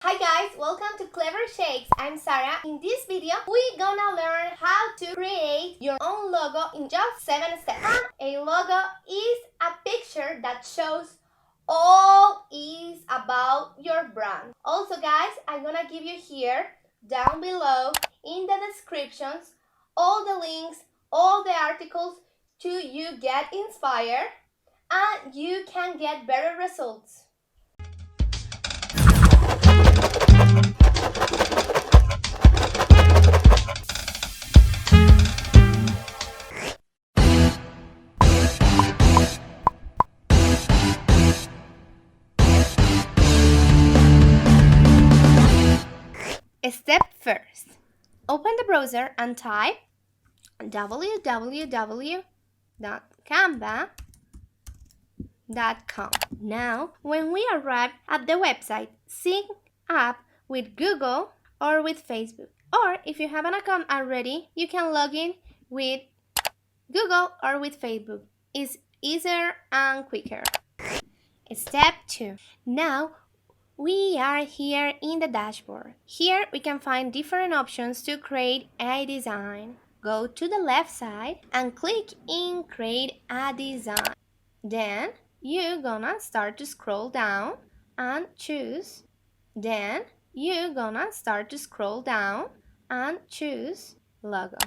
Hi guys, welcome to Clever Shakes. I'm Sara. In this video, we're gonna learn how to create your own logo in just 7 steps. And a logo is a picture that shows all is about your brand. Also guys, I'm gonna give you here, down below, in the descriptions, all the links, all the articles to you get inspired and you can get better results. Step first, open the browser and type www.canva.com. Now, when we arrive at the website, sync up with Google or with Facebook. Or if you have an account already, you can log in with Google or with Facebook. It's easier and quicker. Step 2. Now, we are here in the dashboard. Here we can find different options to create a design. Go to the left side and click in Create a Design. Then you're gonna start to scroll down and choose. Then you're gonna start to scroll down and choose Logo.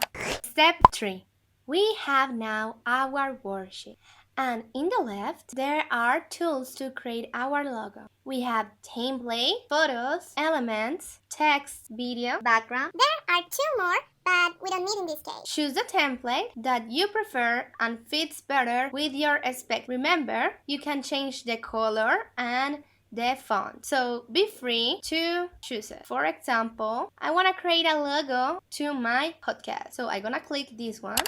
Step 3. We have now our worksheet. And in the left, there are tools to create our logo. We have template, photos, elements, text, video, background. There are two more, but we don't need in this case. Choose the template that you prefer and fits better with your spec. Remember, you can change the color and the font. So be free to choose it. For example, I want to create a logo to my podcast. So I'm going to click this one.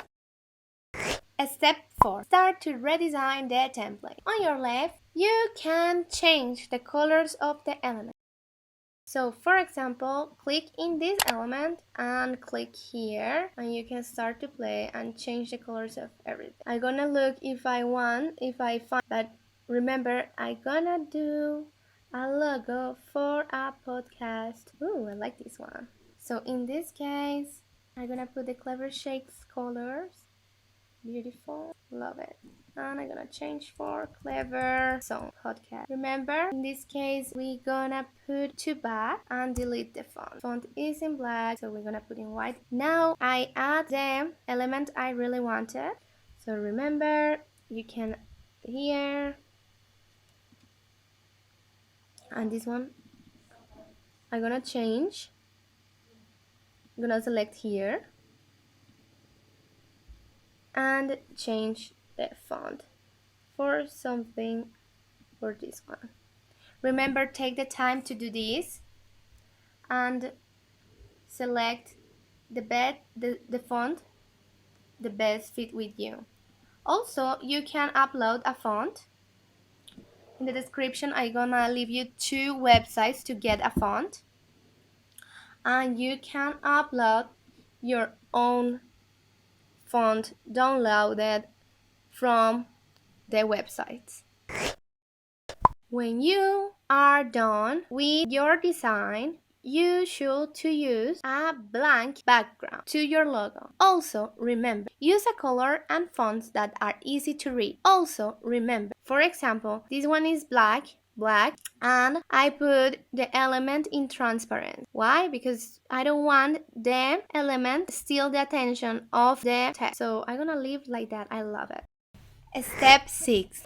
Step 4. Start to redesign the template. On your left, you can change the colors of the element. So for example, click in this element and click here and you can start to play and change the colors of everything. I'm gonna look if I find, but remember, I'm gonna do a logo for a podcast. Ooh, I like this one. So in this case, I'm gonna put the Clever Shakes colors. Beautiful, love it. And I'm gonna change for Clever Song Podcast. Remember, in this case, we're gonna put to back and delete the font. Font is in black, so we're gonna put in white. Now I add the element I really wanted. So remember, you can here, and this one I'm gonna change. I'm gonna select here and change the font for something for this one. Remember, take the time to do this and select the font the best fit with you. Also, you can upload a font. In the description, I'm gonna leave you 2 websites to get a font, and you can upload your own font downloaded from the websites. When you are done with your design, you should use a blank background to your logo. Also, remember, use a color and fonts that are easy to read. Also, remember, for example, this one is black, and I put the element in transparent. Why? Because I don't want the element to steal the attention of the text. So I'm gonna leave like that. I love it. Step 6.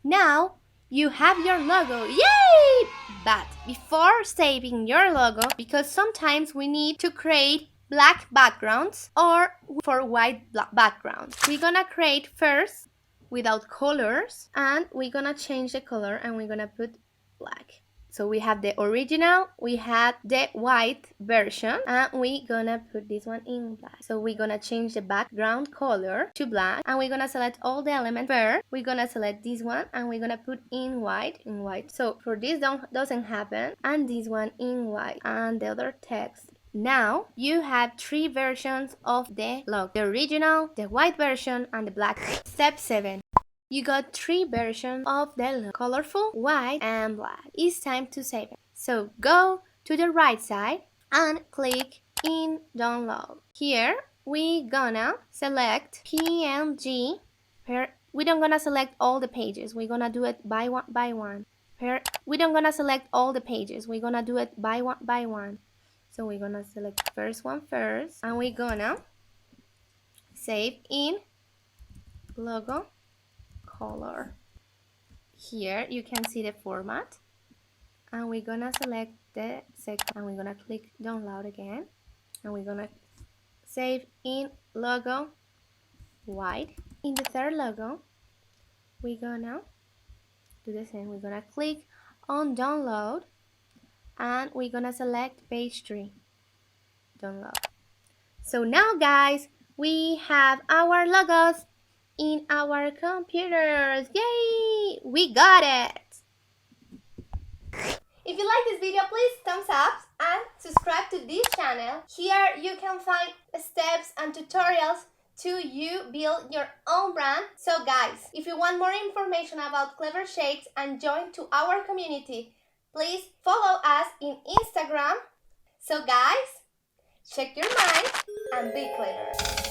Now you have your logo. Yay! But before saving your logo, because sometimes we need to create black backgrounds or for white backgrounds, we're gonna create first without colors, and we're gonna change the color and we're gonna put black. So we have the original, we have the white version, and we're gonna put this one in black. So we're gonna change the background color to black, and we're gonna select all the elements. First, we're gonna select this one and we're gonna put in white. So for this doesn't happen, and this one in white, and the other text. Now you have 3 versions of the logo: the original, the white version, and the black. Step 7. You got 3 versions of the logo: colorful, white, and black. It's time to save it. So go to the right side and click in download. Here we gonna select PNG. We don't gonna select all the pages. We're gonna do it by one by one. We don't gonna select all the pages. We're gonna do it by one by one. So we're gonna select first one first, and we're gonna save in logo color. Here you can see the format, and we're gonna select the second, and we're gonna click download again, and we're gonna save in logo white. In the third logo, we're gonna do the same. We're gonna click on download, and we're gonna select page 3 download. So now guys, we have our logos in our computers. Yay, we got it. If you like this video, please thumbs up and subscribe to this channel. Here you can find steps and tutorials to you build your own brand. So guys, if you want more information about Clever Shapes and join to our community, please follow us in Instagram. So guys, check your mind and be clever.